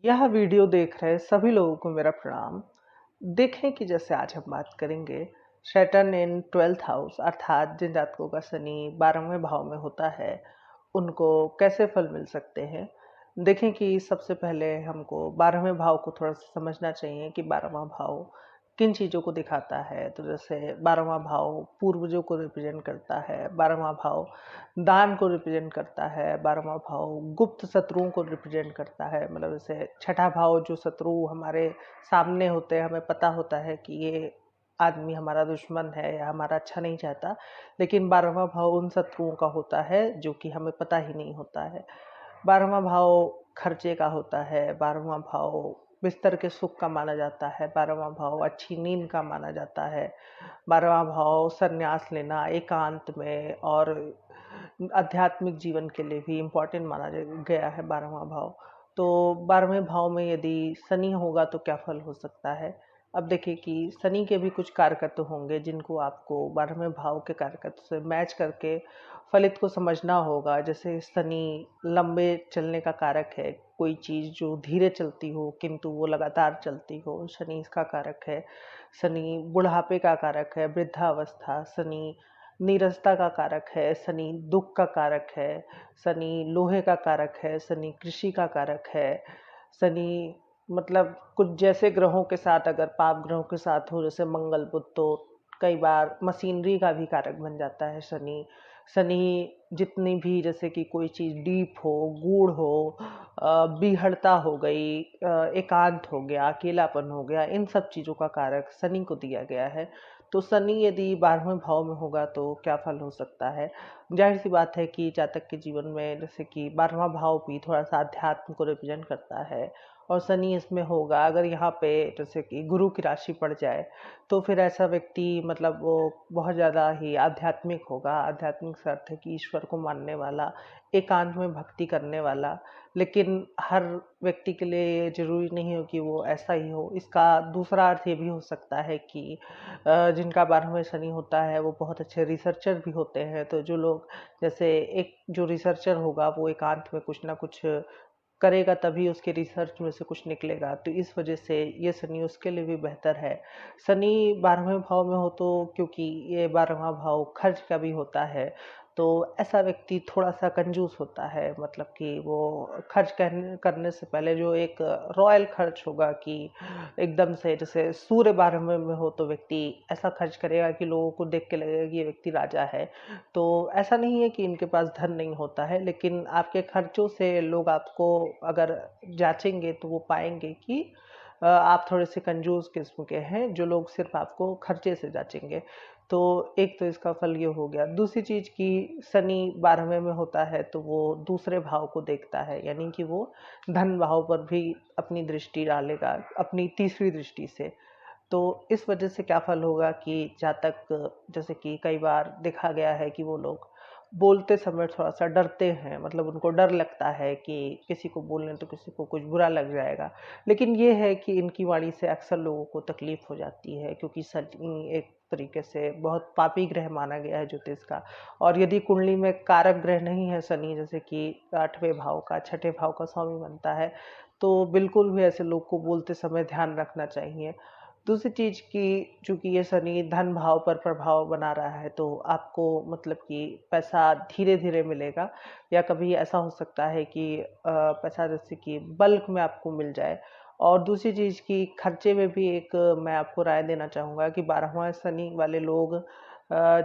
यह वीडियो देख रहे सभी लोगों को मेरा प्रणाम। देखें कि जैसे आज हम बात करेंगे सैटर्न इन 12th हाउस अर्थात जिन जातकों का शनि 12वें भाव में होता है उनको कैसे फल मिल सकते हैं। देखें कि सबसे पहले हमको 12वें भाव को थोड़ा सा समझना चाहिए कि 12वां भाव किन चीज़ों को दिखाता है। तो जैसे 12वां भाव पूर्वजों को रिप्रेजेंट करता है, 12वां भाव दान को रिप्रेजेंट करता है, 12वां भाव गुप्त शत्रुओं को रिप्रेजेंट करता है। मतलब जैसे छठा भाव जो शत्रु हमारे सामने होते हैं, हमें पता होता है कि ये आदमी हमारा दुश्मन है या हमारा अच्छा नहीं चाहता, लेकिन 12वां भाव उन शत्रुओं का होता है जो कि हमें पता ही नहीं होता है। 12वां भाव खर्चे का होता है, 12वां भाव बिस्तर के सुख का माना जाता है, 12वां भाव अच्छी नींद का माना जाता है, 12वां भाव संन्यास लेना एकांत में और आध्यात्मिक जीवन के लिए भी इम्पोर्टेंट माना गया है 12वां भाव। तो 12वें भाव में यदि शनि होगा तो क्या फल हो सकता है। अब देखिए कि शनि के भी कुछ कारकत्व होंगे जिनको आपको 12वें भाव के कारकत्व से मैच करके फलित को समझना होगा। जैसे शनि लंबे चलने का कारक है, कोई चीज़ जो धीरे चलती हो किंतु वो लगातार चलती हो, शनि इसका कारक है। शनि बुढ़ापे का कारक है, वृद्धावस्था। शनि नीरसता का कारक है, शनि दुख का कारक है, शनि लोहे का कारक है, शनि कृषि का कारक है। शनि मतलब कुछ जैसे ग्रहों के साथ अगर पाप ग्रहों के साथ हो, जैसे मंगल बुध, तो कई बार मशीनरी का भी कारक बन जाता है शनि। शनि जितनी भी जैसे कि कोई चीज़ डीप हो, गूढ़ हो, बीहड़ता हो गई, एकांत हो गया, अकेलापन हो गया, इन सब चीज़ों का कारक शनि को दिया गया है। तो शनि यदि 12वें भाव में होगा तो क्या फल हो सकता है। जाहिर सी बात है कि जातक के जीवन में जैसे कि 12वां भाव भी थोड़ा सा अध्यात्म को रिप्रेजेंट करता है और शनि इसमें होगा। अगर यहाँ पे जैसे कि गुरु की राशि पड़ जाए तो फिर ऐसा व्यक्ति मतलब वो बहुत ज़्यादा ही आध्यात्मिक होगा। आध्यात्मिक से अर्थ है कि ईश्वर को मानने वाला, एकांत में भक्ति करने वाला। लेकिन हर व्यक्ति के लिए ये जरूरी नहीं हो कि वो ऐसा ही हो। इसका दूसरा अर्थ ये भी हो सकता है कि जिनका 12वें शनि होता है वो बहुत अच्छे रिसर्चर भी होते हैं। तो जो लोग जैसे एक जो रिसर्चर होगा वो एकांत में कुछ ना कुछ करेगा तभी उसके रिसर्च में से कुछ निकलेगा। तो इस वजह से ये शनि उसके लिए भी बेहतर है। शनि 12वें भाव में हो तो क्योंकि ये 12वां भाव खर्च का भी होता है, तो ऐसा व्यक्ति थोड़ा सा कंजूस होता है। मतलब कि वो खर्च करने से पहले जो एक रॉयल खर्च होगा कि एकदम से, जैसे सूर्य 12वें में हो तो व्यक्ति ऐसा खर्च करेगा कि लोगों को देख के लगेगा कि ये व्यक्ति राजा है। तो ऐसा नहीं है कि इनके पास धन नहीं होता है, लेकिन आपके खर्चों से लोग आपको अगर जांचेंगे तो वो पाएंगे कि आप थोड़े से कंजूस किस्म के हैं। जो लोग सिर्फ आपको खर्चे से जांचेंगे। तो एक तो इसका फल ये हो गया। दूसरी चीज कि शनि 12वें में होता है तो वो दूसरे भाव को देखता है, यानी कि वो धन भाव पर भी अपनी दृष्टि डालेगा अपनी तीसरी दृष्टि से। तो इस वजह से क्या फल होगा कि जातक, जैसे कि कई बार देखा गया है कि वो लोग बोलते समय थोड़ा सा डरते हैं। मतलब उनको डर लगता है कि किसी को बोलने तो किसी को कुछ बुरा लग जाएगा। लेकिन ये है कि इनकी वाणी से अक्सर लोगों को तकलीफ हो जाती है, क्योंकि शनि एक तरीके से बहुत पापी ग्रह माना गया है ज्योतिष का। और यदि कुंडली में कारक ग्रह नहीं है शनि, जैसे कि 8वें भाव का, 6ठे भाव का स्वामी बनता है, तो बिल्कुल भी ऐसे लोग को बोलते समय ध्यान रखना चाहिए। दूसरी चीज कि चूंकि ये शनि धन भाव पर प्रभाव बना रहा है, तो आपको मतलब कि पैसा धीरे धीरे मिलेगा, या कभी ऐसा हो सकता है कि पैसा जैसे कि बल्क में आपको मिल जाए। और दूसरी चीज की खर्चे में भी एक मैं आपको राय देना चाहूंगा कि 12वां शनि वाले लोग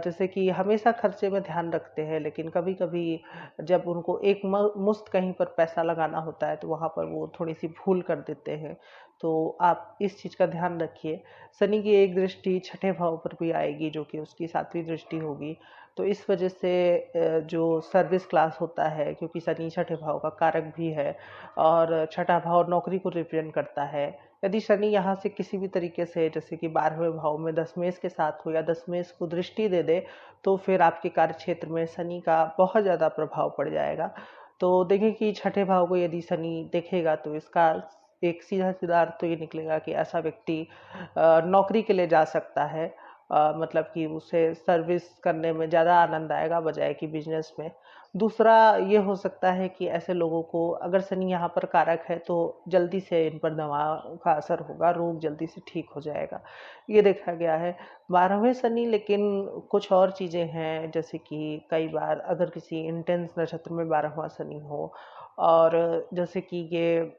जैसे कि हमेशा खर्चे में ध्यान रखते हैं, लेकिन कभी कभी जब उनको एक मुश्त कहीं पर पैसा लगाना होता है तो वहां पर वो थोड़ी सी भूल कर देते हैं। तो आप इस चीज का ध्यान रखिए। शनि की एक दृष्टि 6ठे भाव पर भी आएगी जो कि उसकी 7वीं दृष्टि होगी। तो इस वजह से जो सर्विस क्लास होता है, क्योंकि शनि 6ठे भाव का कारक भी है और 6ठा भाव नौकरी को रिप्रेजेंट करता है। यदि शनि यहाँ से किसी भी तरीके से जैसे कि 12वें भाव में दशमेश के साथ हो या दशमेश को दृष्टि दे दे, तो फिर आपके कार्य क्षेत्र में शनि का बहुत ज़्यादा प्रभाव पड़ जाएगा। तो देखिए कि 6ठे भाव को यदि शनि देखेगा तो इसका एक सीधा सीधा अर्थ तो ये निकलेगा कि ऐसा व्यक्ति नौकरी के लिए जा सकता है। मतलब कि उसे सर्विस करने में ज़्यादा आनंद आएगा बजाय कि बिजनेस में। दूसरा ये हो सकता है कि ऐसे लोगों को अगर शनि यहाँ पर कारक है तो जल्दी से इन पर दवा का असर होगा, रोग जल्दी से ठीक हो जाएगा, ये देखा गया है। 12वें शनि लेकिन कुछ और चीज़ें हैं, जैसे कि कई बार अगर किसी इंटेंस नक्षत्र में 12वां शनि हो, और जैसे कि ये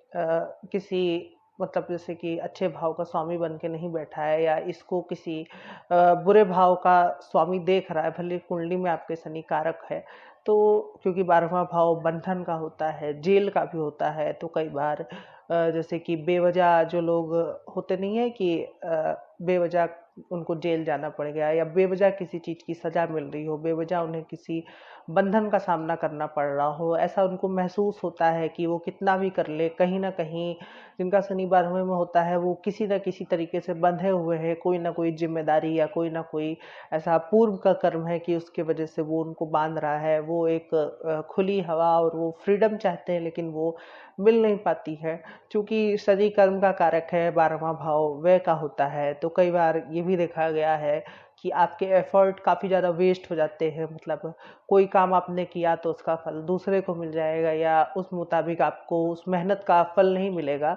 किसी मतलब जैसे कि अच्छे भाव का स्वामी बन के नहीं बैठा है, या इसको किसी बुरे भाव का स्वामी देख रहा है, भले कुंडली में आपके शनि कारक है तो, क्योंकि 12वां भाव बंधन का होता है, जेल का भी होता है, तो कई बार जैसे कि बेवजह जो लोग होते नहीं है कि बेवजह उनको जेल जाना पड़ गया, या बेवजह किसी चीज़ की सज़ा मिल रही हो, बेवजह उन्हें किसी बंधन का सामना करना पड़ रहा हो, ऐसा उनको महसूस होता है कि वो कितना भी कर ले, कहीं न कहीं जिनका शनि 12वें में होता है वो किसी न किसी तरीके से बंधे हुए हैं, कोई ना कोई ज़िम्मेदारी या कोई ना कोई ऐसा पूर्व का कर्म है कि उसके वजह से वो उनको बाँध रहा है। वो एक खुली हवा और वो फ्रीडम चाहते हैं, लेकिन वो मिल नहीं पाती है। चूँकि शनि कर्म का कारक है, 12वां भाव व्यय का होता है, तो कई बार ये भी देखा गया है कि आपके एफर्ट काफ़ी ज़्यादा वेस्ट हो जाते हैं। मतलब कोई काम आपने किया तो उसका फल दूसरे को मिल जाएगा, या उस मुताबिक आपको उस मेहनत का फल नहीं मिलेगा।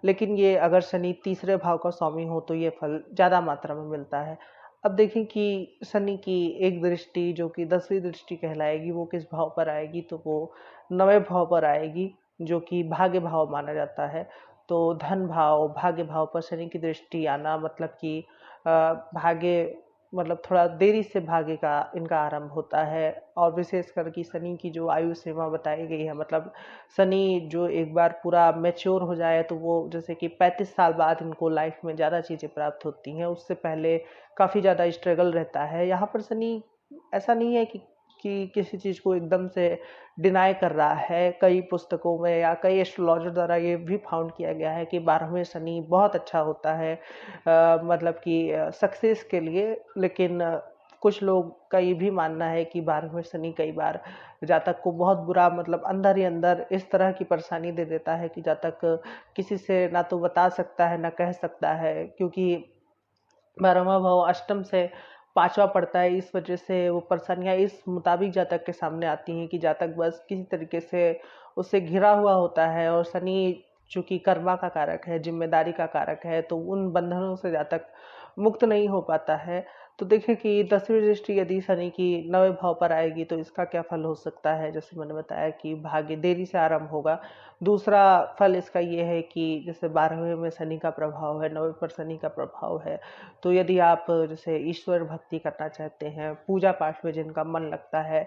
लेकिन ये अगर शनि तीसरे भाव का स्वामी हो तो ये फल ज़्यादा मात्रा में मिलता है। अब देखें कि शनि की एक दृष्टि जो कि 10वीं दृष्टि कहलाएगी, वो किस भाव पर आएगी, तो वो 9वें भाव पर आएगी, जो कि भाग्य भाव माना जाता है। तो धन भाव, भाग्य भाव पर शनि की दृष्टि आना मतलब कि भाग्य मतलब थोड़ा देरी से भाग्य का इनका आरंभ होता है। और विशेषकर कि शनि की जो आयु सीमा बताई गई है, मतलब शनि जो एक बार पूरा मैच्योर हो जाए तो वो जैसे कि 35 साल बाद इनको लाइफ में ज़्यादा चीज़ें प्राप्त होती हैं, उससे पहले काफ़ी ज़्यादा स्ट्रगल रहता है। यहाँ पर शनि ऐसा नहीं है कि किसी चीज़ को एकदम से डिनाई कर रहा है। कई पुस्तकों में या कई एस्ट्रोलॉजर द्वारा ये भी फाउंड किया गया है कि 12वें शनि बहुत अच्छा होता है, मतलब कि सक्सेस के लिए। लेकिन कुछ लोग का ये भी मानना है कि 12वें शनि कई बार जातक को बहुत बुरा, मतलब अंदर ही अंदर इस तरह की परेशानी दे देता है कि जातक किसी से ना तो बता सकता है ना कह सकता है, क्योंकि 12वां भाव अष्टम से 5वां पड़ता है। इस वजह से वो परेशानियां इस मुताबिक जातक के सामने आती हैं कि जातक बस किसी तरीके से उससे घिरा हुआ होता है। और शनि चूंकि कर्मा का कारक है, जिम्मेदारी का कारक है, तो उन बंधनों से जातक मुक्त नहीं हो पाता है। तो देखें कि 10वीं दृष्टि यदि शनि की 9वें भाव पर आएगी तो इसका क्या फल हो सकता है। जैसे मैंने बताया कि भाग्य देरी से आरंभ होगा। दूसरा फल इसका ये है कि जैसे 12वें में शनि का प्रभाव है, 9वें पर शनि का प्रभाव है, तो यदि आप जैसे ईश्वर भक्ति करना चाहते हैं, पूजा पाठ में जिनका मन लगता है,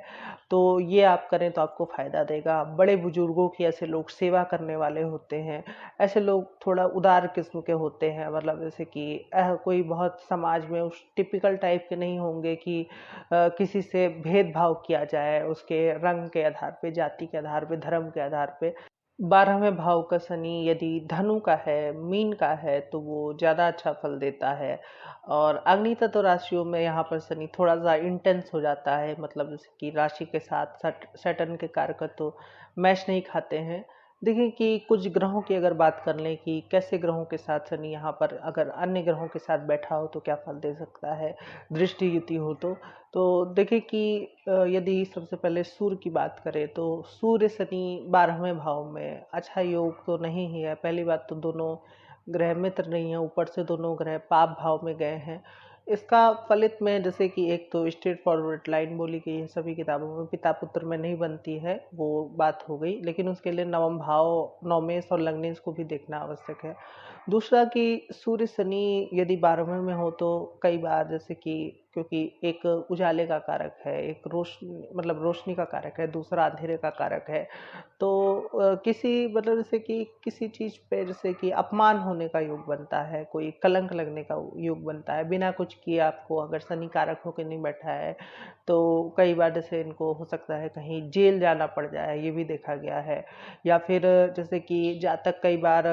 तो ये आप करें तो आपको फायदा देगा। बड़े बुजुर्गों की ऐसे लोग सेवा करने वाले होते हैं, ऐसे लोग थोड़ा उदार किस्म के होते हैं, मतलब जैसे कि कोई बहुत समाज में उस टिपिकल टाइप के नहीं होंगे कि किसी से भेदभाव किया जाए उसके रंग के आधार पे, जाति के आधार पे, धर्म के आधार पे। 12वें भाव का शनि यदि धनु का है, मीन का है, तो वो ज़्यादा अच्छा फल देता है। और अग्नि तत्व राशियों में यहाँ पर शनि थोड़ा सा इंटेंस हो जाता है, मतलब जैसे कि राशि के साथ सैटर्न के कारकत्व मैच नहीं खाते हैं। देखिए कि कुछ ग्रहों की अगर बात कर लें कि कैसे ग्रहों के साथ शनि यहाँ पर अगर अन्य ग्रहों के साथ बैठा हो तो क्या फल दे सकता है, दृष्टि युति हो तो देखिए कि यदि सबसे पहले सूर्य की बात करें तो सूर्य शनि 12वें भाव में अच्छा योग तो नहीं ही है। पहली बात तो दोनों ग्रह मित्र नहीं है, ऊपर से दोनों ग्रह पाप भाव में गए हैं। इसका फलित में जैसे कि एक तो स्ट्रेट फॉरवर्ड लाइन बोली गई है सभी किताबों में, पिता पुत्र में नहीं बनती है, वो बात हो गई। लेकिन उसके लिए नवम भाव, नवमेश और लग्नेश को भी देखना आवश्यक है। दूसरा कि सूर्य शनि यदि 12वें में हो तो कई बार जैसे कि, क्योंकि एक उजाले का कारक है, एक रोशनी मतलब रोशनी का कारक है, दूसरा अंधेरे का कारक है, तो किसी मतलब जैसे कि किसी चीज़ पे जैसे कि अपमान होने का योग बनता है, कोई कलंक लगने का योग बनता है बिना कुछ किए। आपको अगर शनि कारक होकर नहीं बैठा है तो कई बार जैसे इनको हो सकता है कहीं जेल जाना पड़ जाए, ये भी देखा गया है। या फिर जैसे कि जातक कई बार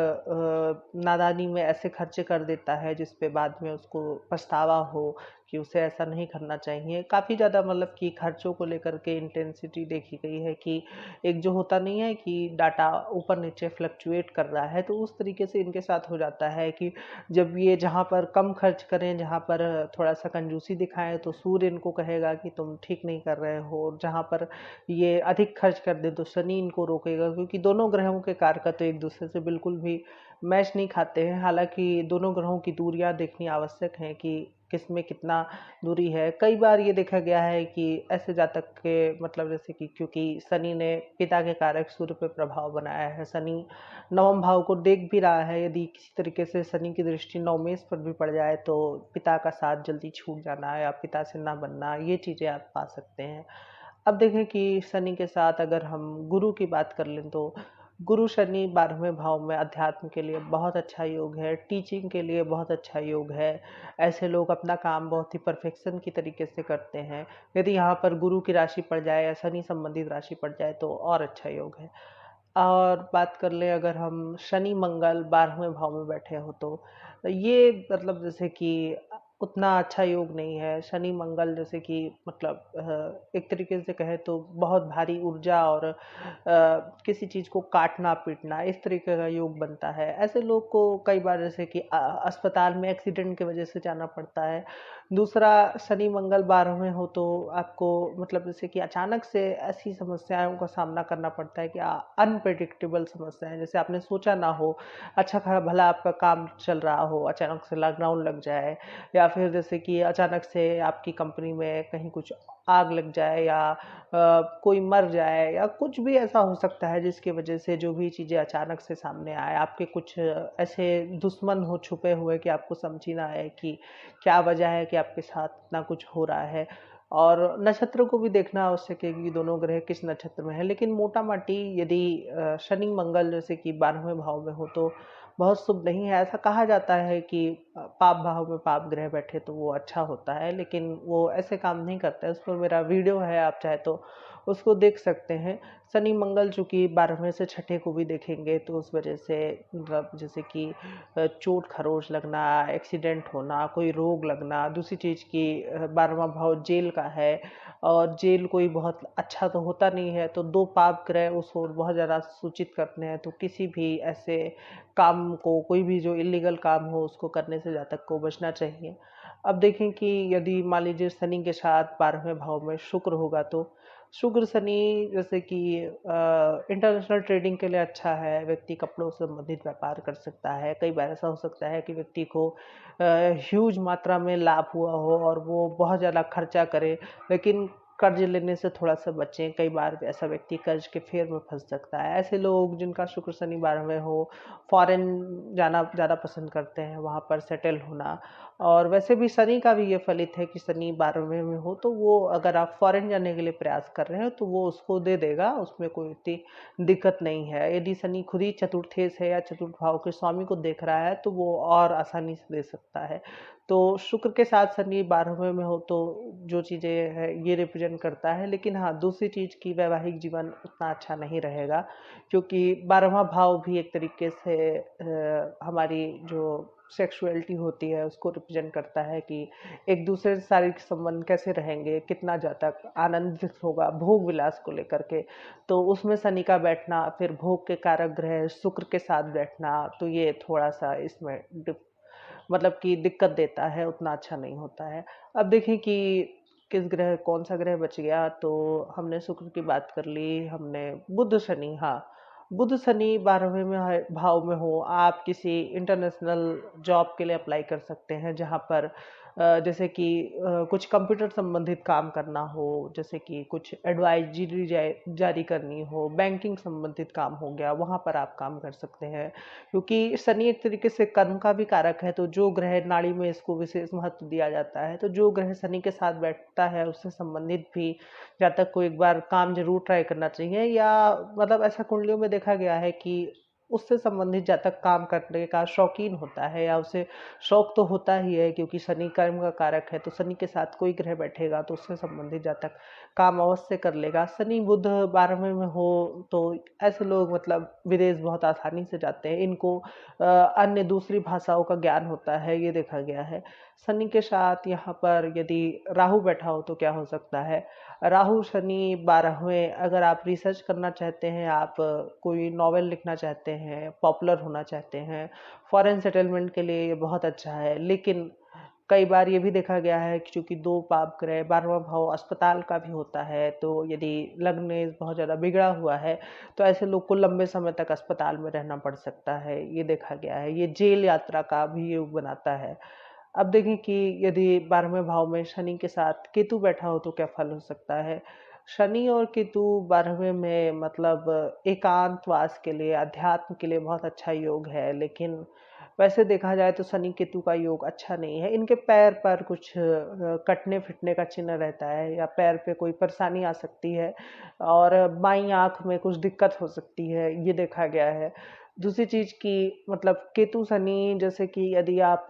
नादानी में ऐसे खर्चे कर देता है जिस पे बाद में उसको पछतावा हो कि उसे ऐसा नहीं करना चाहिए। काफ़ी ज़्यादा मतलब कि खर्चों को लेकर के इंटेंसिटी देखी गई है कि एक जो होता नहीं है कि डाटा ऊपर नीचे फ्लक्चुएट कर रहा है, तो उस तरीके से इनके साथ हो जाता है कि जब ये जहाँ पर कम खर्च करें, जहाँ पर थोड़ा सा कंजूसी दिखाएं, तो सूर्य इनको कहेगा कि तुम ठीक नहीं कर रहे हो, और जहाँ पर ये अधिक खर्च कर दें तो शनि इनको रोकेगा, क्योंकि दोनों ग्रहों के कारक तो एक दूसरे से बिल्कुल भी मैच नहीं खाते हैं। हालांकि दोनों ग्रहों की दूरियां देखनी आवश्यक है कि किसमें कितना दूरी है। कई बार ये देखा गया है कि ऐसे जातक के मतलब जैसे कि क्योंकि शनि ने पिता के कारक सूर्य पे प्रभाव बनाया है, शनि नवम भाव को देख भी रहा है, यदि किसी तरीके से शनि की दृष्टि नवमेश पर भी पड़ जाए तो पिता का साथ जल्दी छूट जाना या पिता से ना बनना, ये चीज़ें आप पा सकते हैं। अब देखें कि शनि के साथ अगर हम गुरु की बात कर लें, तो गुरु शनि 12वें भाव में अध्यात्म के लिए बहुत अच्छा योग है, टीचिंग के लिए बहुत अच्छा योग है। ऐसे लोग अपना काम बहुत ही परफेक्शन की तरीके से करते हैं। यदि यहाँ पर गुरु की राशि पड़ जाए या शनि संबंधित राशि पड़ जाए तो और अच्छा योग है। और बात कर लें अगर हम शनि मंगल 12वें भाव में बैठे हो, तो ये मतलब जैसे कि उतना अच्छा योग नहीं है। शनि मंगल जैसे कि मतलब एक तरीके से कहे तो बहुत भारी ऊर्जा और किसी चीज़ को काटना पीटना इस तरीके का योग बनता है। ऐसे लोग को कई बार जैसे कि अस्पताल में एक्सीडेंट की वजह से जाना पड़ता है। दूसरा, शनि मंगल 12वें हो तो आपको मतलब जैसे कि अचानक से ऐसी समस्याओं का सामना करना पड़ता है कि अनप्रेडिक्टेबल समस्याएं, जैसे आपने सोचा ना हो, अच्छा भला आपका काम चल रहा हो, अचानक से लॉकडाउन लग जाए, या फिर जैसे कि अचानक से आपकी कंपनी में कहीं कुछ आग लग जाए, या कोई मर जाए, या कुछ भी ऐसा हो सकता है जिसकी वजह से जो भी चीज़ें अचानक से सामने आए, आपके कुछ ऐसे दुश्मन हो छुपे हुए कि आपको समझ ही ना आए कि क्या वजह है कि आपके साथ इतना कुछ हो रहा है। और नक्षत्र को भी देखना आवश्यक है कि दोनों ग्रह किस नक्षत्र में है, लेकिन मोटा माटी यदि शनि मंगल जैसे कि 12वें भाव में हो तो बहुत शुभ नहीं है। ऐसा कहा जाता है कि पाप भाव में पाप ग्रह बैठे तो वो अच्छा होता है, लेकिन वो ऐसे काम नहीं करता है। उस पर मेरा वीडियो है, आप चाहे तो उसको देख सकते हैं। शनि मंगल चूंकि 12वें से छठे को भी देखेंगे तो उस वजह से मतलब जैसे कि चोट खरोच लगना, एक्सीडेंट होना, कोई रोग लगना। दूसरी चीज़ की 12वां भाव जेल का है, और जेल कोई बहुत अच्छा तो होता नहीं है, तो दो पाप ग्रह उस ओर बहुत ज़्यादा सूचित करते हैं। तो किसी भी ऐसे काम को, कोई भी जो इलीगल काम हो उसको करने से जातक को बचना चाहिए। अब देखें कि यदि मान लीजिए शनि के साथ 12वें भाव में शुक्र होगा, तो शुक्र शनि जैसे कि इंटरनेशनल ट्रेडिंग के लिए अच्छा है। व्यक्ति कपड़ों से संबंधित व्यापार कर सकता है। कई बार ऐसा हो सकता है कि व्यक्ति को ह्यूज मात्रा में लाभ हुआ हो और वो बहुत ज़्यादा खर्चा करे, लेकिन कर्ज लेने से थोड़ा सा बचें। कई बार ऐसा व्यक्ति कर्ज के फेर में फंस सकता है। ऐसे लोग जिनका शुक्र शनि 12वें हो, फॉरेन जाना ज़्यादा पसंद करते हैं, वहाँ पर सेटल होना। और वैसे भी शनि का भी ये फलित है कि शनि 12वें में हो तो वो अगर आप फॉरेन जाने के लिए प्रयास कर रहे हो तो वो उसको दे देगा, उसमें कोई इतनी दिक्कत नहीं है। यदि शनि खुद ही चतुर्थेश है या चतुर्थ भाव के स्वामी को देख रहा है तो वो और आसानी से दे सकता है। तो शुक्र के साथ शनि 12वें में हो तो जो चीज़ें है ये रिप्रेजेंट करता है। लेकिन हाँ, दूसरी चीज़ की वैवाहिक जीवन उतना अच्छा नहीं रहेगा, क्योंकि 12वां भाव भी एक तरीके से हमारी जो सेक्सुअलिटी होती है उसको रिप्रेजेंट करता है कि एक दूसरे से शारीरिक संबंध कैसे रहेंगे, कितना जातक आनंदित होगा भोग विलास को लेकर के। तो उसमें शनि का बैठना, फिर भोग के कारक ग्रह शुक्र के साथ बैठना, तो ये थोड़ा सा इसमें मतलब कि दिक्कत देता है, उतना अच्छा नहीं होता है। अब देखें कि किस ग्रह कौन सा ग्रह बच गया, तो हमने शुक्र की बात कर ली, हमने बुध शनि, हाँ, बुध शनि 12वें में भाव में हो, आप किसी इंटरनेशनल जॉब के लिए अप्लाई कर सकते हैं, जहां पर जैसे कि कुछ कंप्यूटर संबंधित काम करना हो, जैसे कि कुछ एडवाइजरी जारी करनी हो, बैंकिंग संबंधित काम हो गया, वहां पर आप काम कर सकते हैं। क्योंकि शनि एक तरीके से कर्म का भी कारक है, तो जो ग्रह नाड़ी में इसको विशेष महत्व दिया जाता है, तो जो ग्रह शनि के साथ बैठता है उससे संबंधित भी जातक को एक बार काम जरूर ट्राई करना चाहिए। या मतलब ऐसा कुंडलियों में देखा गया है कि उससे संबंधित जहाँ तक काम करने का शौकीन होता है या उसे शौक तो होता ही है, क्योंकि शनि कर्म का कारक है, तो शनि के साथ कोई ग्रह बैठेगा तो उससे संबंधित जहाँ तक काम अवश्य कर लेगा। शनि बुध 12वें में हो तो ऐसे लोग मतलब विदेश बहुत आसानी से जाते हैं। इनको अन्य दूसरी भाषाओं का ज्ञान होता है, ये देखा गया है। शनि के साथ यहाँ पर यदि राहु बैठा हो तो क्या हो सकता है, राहु शनि 12वें, अगर आप रिसर्च करना चाहते हैं, आप कोई नॉवेल लिखना चाहते हैं, पॉपुलर होना चाहते हैं, फॉरेन सेटलमेंट के लिए ये बहुत अच्छा है। लेकिन कई बार ये भी देखा गया है कि चूंकि दो पाप ग्रह, 12वां भाव अस्पताल का भी होता है, तो यदि लग्न बहुत ज़्यादा बिगड़ा हुआ है तो ऐसे लोग को लंबे समय तक अस्पताल में रहना पड़ सकता है, ये देखा गया है। ये जेल यात्रा का भी योग बनाता है। अब देखें कि यदि 12वें भाव में शनि के साथ केतु बैठा हो तो क्या फल हो सकता है। शनि और केतु 12वें में मतलब एकांतवास के लिए, अध्यात्म के लिए बहुत अच्छा योग है। लेकिन वैसे देखा जाए तो शनि केतु का योग अच्छा नहीं है। इनके पैर पर कुछ कटने फिटने का चिन्ह रहता है, या पैर पे कोई परेशानी आ सकती है, और बाईं आंख में कुछ दिक्कत हो सकती है, ये देखा गया है। दूसरी चीज की मतलब केतु शनि, जैसे कि यदि आप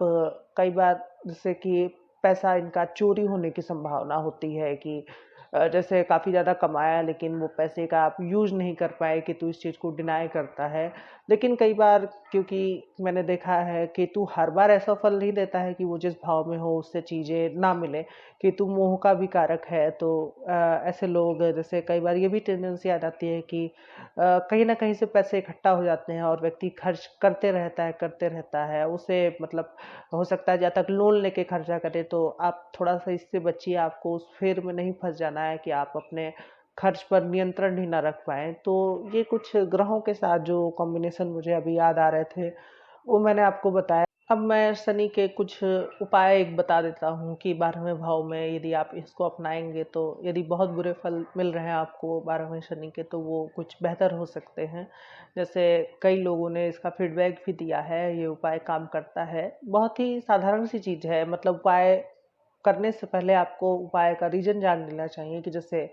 कई बार जैसे कि पैसा इनका चोरी होने की संभावना होती है कि जैसे काफ़ी ज़्यादा कमाया लेकिन वो पैसे का आप यूज नहीं कर पाए, केतु इस चीज़ को डिनाई करता है। लेकिन कई बार, क्योंकि मैंने देखा है केतु हर बार ऐसा फल नहीं देता है कि वो जिस भाव में हो उससे चीज़ें ना मिले। केतु मोह का भी कारक है, तो ऐसे लोग जैसे कई बार ये भी टेंडेंसी आ जाती है कि कहीं ना कहीं से पैसे इकट्ठा हो जाते हैं और व्यक्ति खर्च करते रहता है उसे मतलब हो सकता है जब तक लोन लेके खर्चा करे, तो आप थोड़ा सा इससे बचिए। आपको उस फेर में नहीं फंस जाना है कि आप अपने खर्च पर नियंत्रण ही ना रख पाए। तो ये कुछ ग्रहों के साथ जो कॉम्बिनेशन मुझे अभी याद आ रहे थे वो मैंने आपको बताया। अब मैं शनि के कुछ उपाय एक बता देता हूँ कि 12वें भाव में यदि आप इसको अपनाएंगे तो यदि बहुत बुरे फल मिल रहे हैं आपको 12वें शनि के, तो वो कुछ बेहतर हो सकते हैं। जैसे कई लोगों ने इसका फीडबैक भी दिया है, ये उपाय काम करता है। बहुत ही साधारण सी चीज़ है, मतलब उपाय करने से पहले आपको उपाय का रीजन जान लेना चाहिए कि जैसे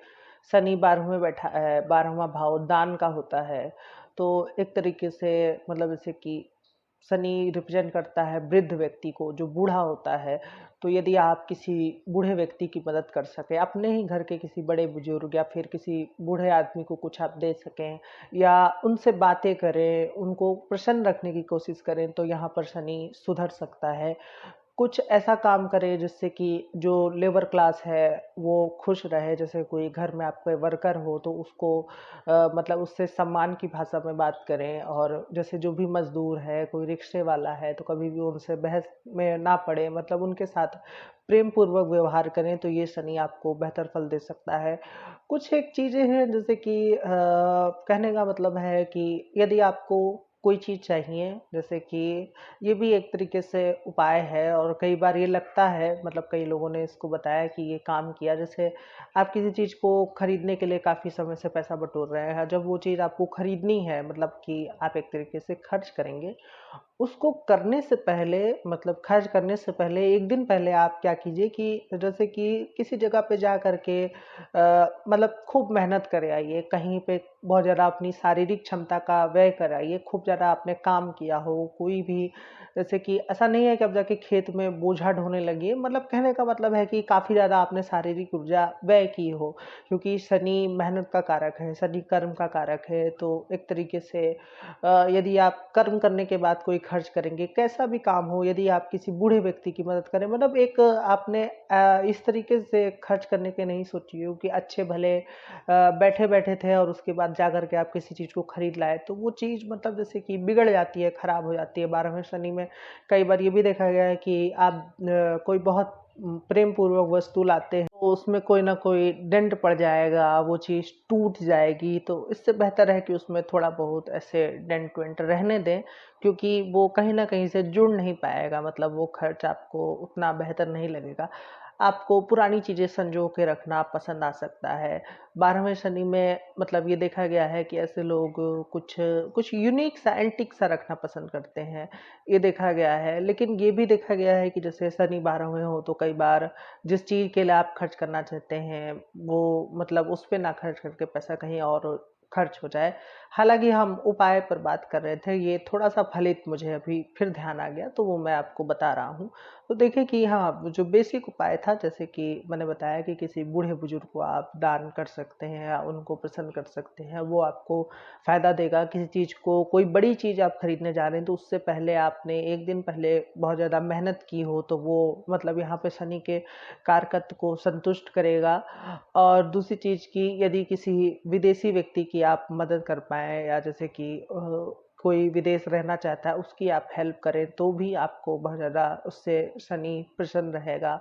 शनि 12वें में बैठा है, 12वां भाव दान का होता है। तो एक तरीके से मतलब जैसे कि शनि रिप्रेजेंट करता है वृद्ध व्यक्ति को जो बूढ़ा होता है। तो यदि आप किसी बूढ़े व्यक्ति की मदद कर सकें, अपने ही घर के किसी बड़े बुजुर्ग या फिर किसी बूढ़े आदमी को कुछ आप दे सकें या उनसे बातें करें, उनको प्रसन्न रखने की कोशिश करें, तो यहाँ पर शनि सुधर सकता है। कुछ ऐसा काम करें जिससे कि जो लेबर क्लास है वो खुश रहे। जैसे कोई घर में आपके वर्कर हो तो उसको मतलब उससे सम्मान की भाषा में बात करें, और जैसे जो भी मजदूर है, कोई रिक्शे वाला है, तो कभी भी उनसे बहस में ना पड़े, मतलब उनके साथ प्रेम पूर्वक व्यवहार करें, तो ये शनि आपको बेहतर फल दे सकता है। कुछ एक चीज़ें हैं जैसे कि कहने का मतलब है कि यदि आपको कोई चीज़ चाहिए, जैसे कि ये भी एक तरीके से उपाय है, और कई बार ये लगता है मतलब कई लोगों ने इसको बताया कि ये काम किया। जैसे आप किसी चीज़ को खरीदने के लिए काफ़ी समय से पैसा बटोर रहे हैं, जब वो चीज़ आपको खरीदनी है, मतलब कि आप एक तरीके से खर्च करेंगे, उसको करने से पहले मतलब खर्च करने से पहले एक दिन पहले आप क्या कीजिए कि जैसे कि किसी जगह पे जा करके मतलब खूब मेहनत करे आइए, कहीं पे बहुत ज़्यादा अपनी शारीरिक क्षमता का व्यय कराइए, खूब ज़्यादा आपने काम किया हो कोई भी। जैसे कि ऐसा नहीं है कि अब जाके खेत में बोझा ढोने लगिए, मतलब कहने का मतलब है कि काफ़ी ज़्यादा आपने शारीरिक ऊर्जा व्यय की हो, क्योंकि शनि मेहनत का कारक है, शनि कर्म का कारक है। तो एक तरीके से यदि आप कर्म करने के बाद कोई खर्च करेंगे, कैसा भी काम हो, यदि आप किसी बूढ़े व्यक्ति की मदद करें, मतलब एक आपने इस तरीके से खर्च करने के नहीं सोची हो कि अच्छे भले बैठे बैठे थे और उसके बाद जा करके आप किसी चीज़ को खरीद लाए, तो वो चीज़ मतलब जैसे कि बिगड़ जाती है, खराब हो जाती है। 12वें शनि में कई बार ये भी देखा गया है कि आप कोई बहुत प्रेम पूर्वक वस्तु लाते हैं तो उसमें कोई ना कोई डेंट पड़ जाएगा, वो चीज़ टूट जाएगी। तो इससे बेहतर है कि उसमें थोड़ा बहुत ऐसे डेंट वेंट रहने दें, क्योंकि वो कहीं ना कहीं से जुड़ नहीं पाएगा, मतलब वो खर्च आपको उतना बेहतर नहीं लगेगा। आपको पुरानी चीज़ें संजो के रखना पसंद आ सकता है। 12वें शनि में मतलब ये देखा गया है कि ऐसे लोग कुछ कुछ यूनिक सा, एंटिक सा रखना पसंद करते हैं, ये देखा गया है। लेकिन ये भी देखा गया है कि जैसे शनि 12वें हो तो कई बार जिस चीज़ के लिए आप खर्च करना चाहते हैं वो मतलब उस पे ना खर्च करके पैसा कहीं और खर्च हो जाए। हालाँकि हम उपाय पर बात कर रहे थे, ये थोड़ा-सा फलित मुझे अभी फिर ध्यान आ गया, तो वो मैं आपको बता रहा हूँ। तो देखिए कि हाँ, जो बेसिक उपाय था, जैसे कि मैंने बताया कि किसी बूढ़े-बुजुर्ग को आप दान कर सकते हैं या उनको प्रसन्न कर सकते हैं, वो आपको फ़ायदा देगा। किसी चीज़ को, कोई बड़ी चीज़ आप खरीदने जा रहे हैं, तो उससे पहले आपने 1 दिन पहले बहुत ज़्यादा मेहनत की हो, तो वो मतलब यहाँ पे शनि के कारकत्व को संतुष्ट करेगा। और दूसरी चीज़ कि यदि किसी विदेशी व्यक्ति की आप मदद कर पाएँ, या जैसे कि कोई विदेश रहना चाहता है, उसकी आप हेल्प करें, तो भी आपको बहुत ज़्यादा उससे शनि प्रसन्न रहेगा,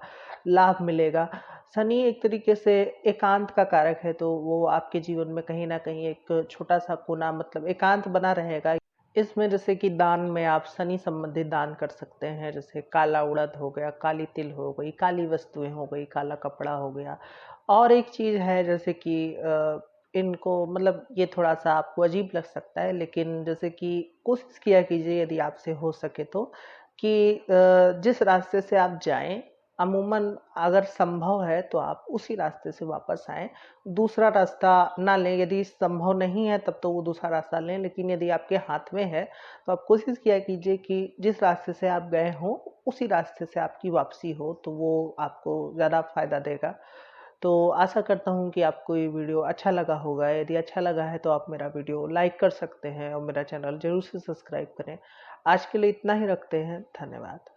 लाभ मिलेगा। शनि एक तरीके से एकांत का कारक है, तो वो आपके जीवन में कहीं न कहीं एक छोटा-सा कोना, मतलब एकांत बना रहेगा। इसमें जैसे कि दान में आप शनि संबंधित दान कर सकते हैं, जैसे काला उड़द हो गया, काली तिल हो गई, काली वस्तुएँ हो गई, काला कपड़ा हो गया। और एक चीज़ है, जैसे कि इनको मतलब ये थोड़ा-सा आपको अजीब लग सकता है, लेकिन जैसे कि कोशिश किया कीजिए यदि आपसे हो सके तो, कि जिस रास्ते से आप जाएँ, अमूमन अगर संभव है तो आप उसी रास्ते से वापस आएँ। दूसरा रास्ता ना लें, यदि संभव नहीं है तब तो वो दूसरा रास्ता लें, लेकिन यदि आपके हाथ में है तो आप कोशिश किया कीजिए कि जिस रास्ते से आप गए हों, उसी रास्ते से आपकी वापसी हो, तो वो आपको ज़्यादा फ़ायदा देगा। तो आशा करता हूँ कि आपको ये वीडियो अच्छा लगा होगा। यदि अच्छा लगा है तो आप मेरा वीडियो लाइक कर सकते हैं और मेरा चैनल ज़रूर से सब्सक्राइब करें। आज के लिए इतना ही रखते हैं। धन्यवाद।